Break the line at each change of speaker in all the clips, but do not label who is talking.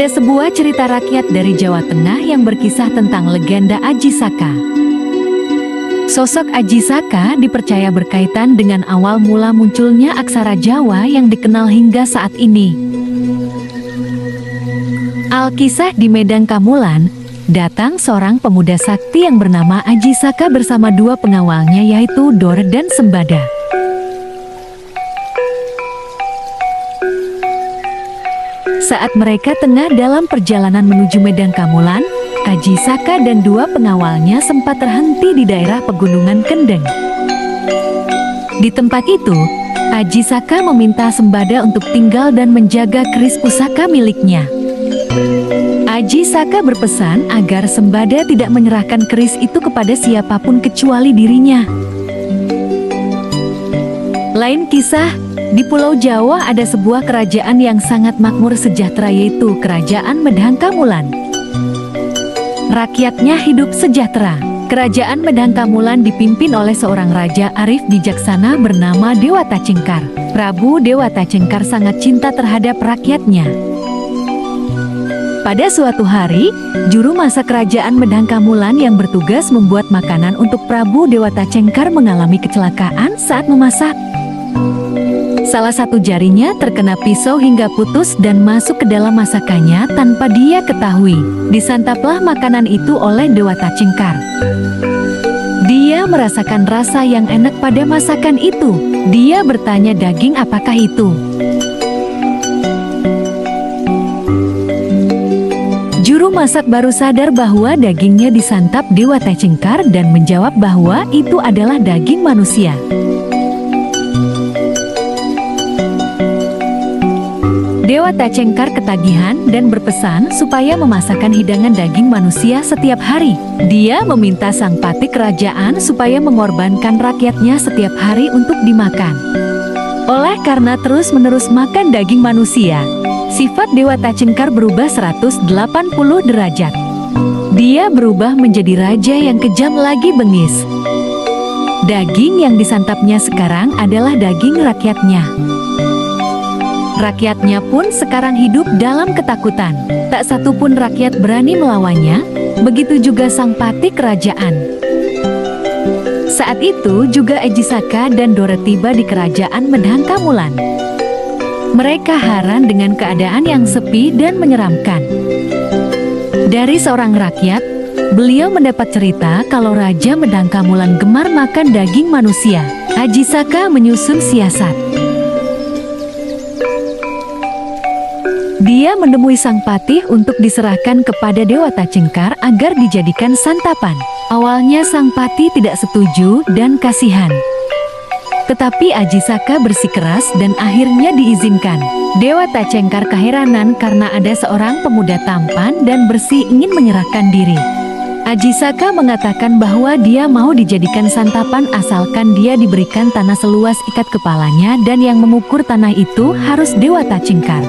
Ada sebuah cerita rakyat dari Jawa Tengah yang berkisah tentang legenda Aji Saka. Sosok Aji Saka dipercaya berkaitan dengan awal mula munculnya aksara Jawa yang dikenal hingga saat ini. Alkisah di Medan Kamulan, datang seorang pemuda sakti yang bernama Aji Saka bersama dua pengawalnya yaitu Dor dan Sembada. Saat mereka tengah dalam perjalanan menuju Medan Kamulan, Aji Saka dan dua pengawalnya sempat terhenti di daerah Pegunungan Kendeng. Di tempat itu, Aji Saka meminta Sembada untuk tinggal dan menjaga keris pusaka miliknya. Aji Saka berpesan agar Sembada tidak menyerahkan keris itu kepada siapapun kecuali dirinya. Lain kisah, di Pulau Jawa ada sebuah kerajaan yang sangat makmur sejahtera yaitu Kerajaan Medang Kamulan. Rakyatnya hidup sejahtera. Kerajaan Medang Kamulan dipimpin oleh seorang raja arif bijaksana bernama Dewata Cengkar. Prabu Dewata Cengkar sangat cinta terhadap rakyatnya. Pada suatu hari, juru masak Kerajaan Medang Kamulan yang bertugas membuat makanan untuk Prabu Dewata Cengkar mengalami kecelakaan saat memasak. Salah satu jarinya terkena pisau hingga putus dan masuk ke dalam masakannya tanpa dia ketahui. Disantaplah makanan itu oleh Dewata Cengkar. Dia merasakan rasa yang enak pada masakan itu. Dia bertanya, daging apakah itu? Juru masak baru sadar bahwa dagingnya disantap Dewata Cengkar dan menjawab bahwa itu adalah daging manusia. Dewata Cengkar ketagihan dan berpesan supaya memasakkan hidangan daging manusia setiap hari. Dia meminta sang patih kerajaan supaya mengorbankan rakyatnya setiap hari untuk dimakan. Oleh karena terus-menerus makan daging manusia, sifat Dewata Cengkar berubah 180 derajat. Dia berubah menjadi raja yang kejam lagi bengis. Daging yang disantapnya sekarang adalah daging rakyatnya. Rakyatnya pun sekarang hidup dalam ketakutan. Tak satu pun rakyat berani melawannya, begitu juga sang patih kerajaan. Saat itu juga Aji Saka dan Dora tiba di Kerajaan Medang Kamulan. Mereka heran dengan keadaan yang sepi dan menyeramkan. Dari seorang rakyat, beliau mendapat cerita kalau Raja Medang Kamulan gemar makan daging manusia. Aji Saka menyusun siasat. Dia menemui sang patih untuk diserahkan kepada Dewata Cengkar agar dijadikan santapan. Awalnya sang patih tidak setuju dan kasihan. Tetapi Aji Saka bersikeras dan akhirnya diizinkan. Dewata Cengkar keheranan karena ada seorang pemuda tampan dan bersih ingin menyerahkan diri. Aji Saka mengatakan bahwa dia mau dijadikan santapan asalkan dia diberikan tanah seluas ikat kepalanya dan yang mengukur tanah itu harus Dewata Cengkar.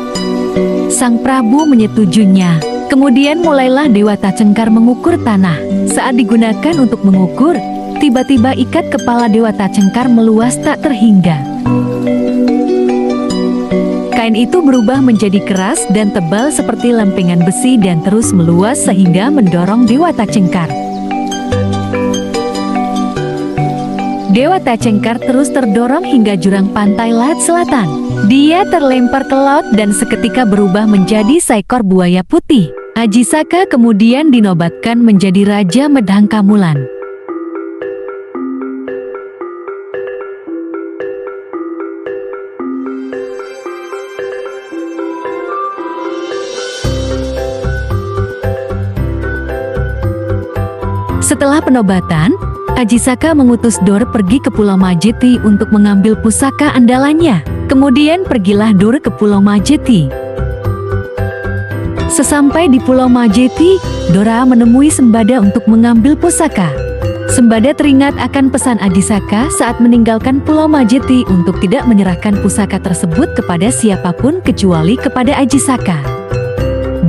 Sang Prabu menyetujuinya. Kemudian mulailah Dewata Cengkar mengukur tanah. Saat digunakan untuk mengukur, tiba-tiba ikat kepala Dewata Cengkar meluas tak terhingga. Kain itu berubah menjadi keras dan tebal seperti lempengan besi dan terus meluas sehingga mendorong Dewata Cengkar. Dewata Cengkar terus terdorong hingga jurang pantai laut selatan. Dia terlempar ke laut dan seketika berubah menjadi seekor buaya putih. Aji Saka kemudian dinobatkan menjadi Raja Medang Kamulan. Setelah penobatan, Aji Saka mengutus Dor pergi ke Pulau Majeti untuk mengambil pusaka andalannya. Kemudian pergilah Dor ke Pulau Majeti. Sesampai di Pulau Majeti, Dora menemui Sembada untuk mengambil pusaka. Sembada teringat akan pesan Aji Saka saat meninggalkan Pulau Majeti untuk tidak menyerahkan pusaka tersebut kepada siapapun kecuali kepada Aji Saka.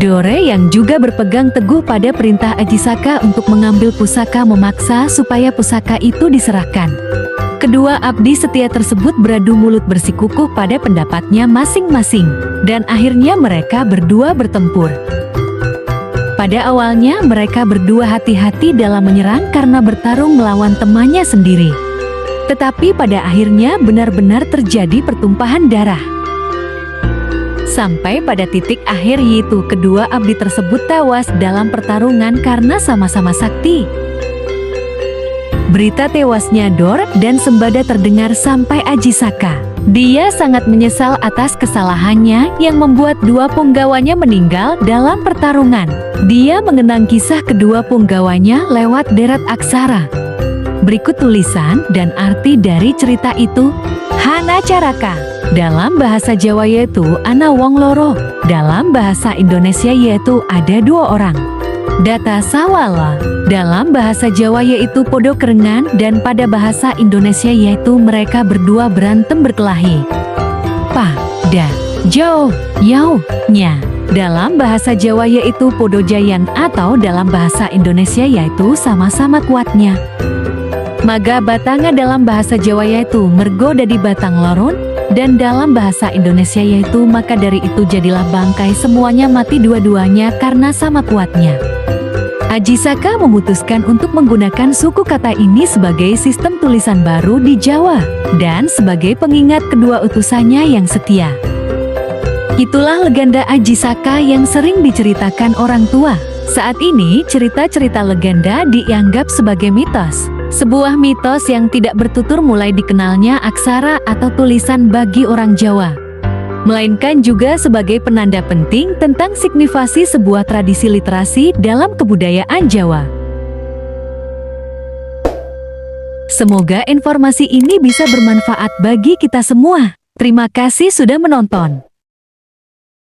Dore yang juga berpegang teguh pada perintah Aji Saka untuk mengambil pusaka memaksa supaya pusaka itu diserahkan. Kedua abdi setia tersebut beradu mulut bersikukuh pada pendapatnya masing-masing, dan akhirnya mereka berdua bertempur. Pada awalnya mereka berdua hati-hati dalam menyerang karena bertarung melawan temannya sendiri. Tetapi pada akhirnya benar-benar terjadi pertumpahan darah. Sampai pada titik akhir yaitu kedua abdi tersebut tewas dalam pertarungan karena sama-sama sakti. Berita tewasnya Dor dan Sembada terdengar sampai Aji Saka. Dia sangat menyesal atas kesalahannya yang membuat dua punggawanya meninggal dalam pertarungan. Dia mengenang kisah kedua punggawanya lewat deret aksara. Berikut tulisan dan arti dari cerita itu. Hana Caraka. Dalam bahasa Jawa yaitu ana wong loro. Dalam bahasa Indonesia yaitu ada dua orang. Data sawala. Dalam bahasa Jawa yaitu podo kerengan dan pada bahasa Indonesia yaitu mereka berdua berantem berkelahi. Pa, da, jau, yau, nya. Dalam bahasa Jawa yaitu podo jayan atau dalam bahasa Indonesia yaitu sama-sama kuatnya. Maga batanga dalam bahasa Jawa yaitu mergo dadi batang loron dan dalam bahasa Indonesia yaitu maka dari itu jadilah bangkai semuanya mati dua-duanya karena sama kuatnya. Aji Saka memutuskan untuk menggunakan suku kata ini sebagai sistem tulisan baru di Jawa dan sebagai pengingat kedua utusannya yang setia. Itulah legenda Aji Saka yang sering diceritakan orang tua. Saat ini cerita-cerita legenda dianggap sebagai mitos. Sebuah mitos yang tidak bertutur mulai dikenalnya aksara atau tulisan bagi orang Jawa, melainkan juga sebagai penanda penting tentang signifikasi sebuah tradisi literasi dalam kebudayaan Jawa. Semoga informasi ini bisa bermanfaat bagi kita semua. Terima kasih sudah menonton.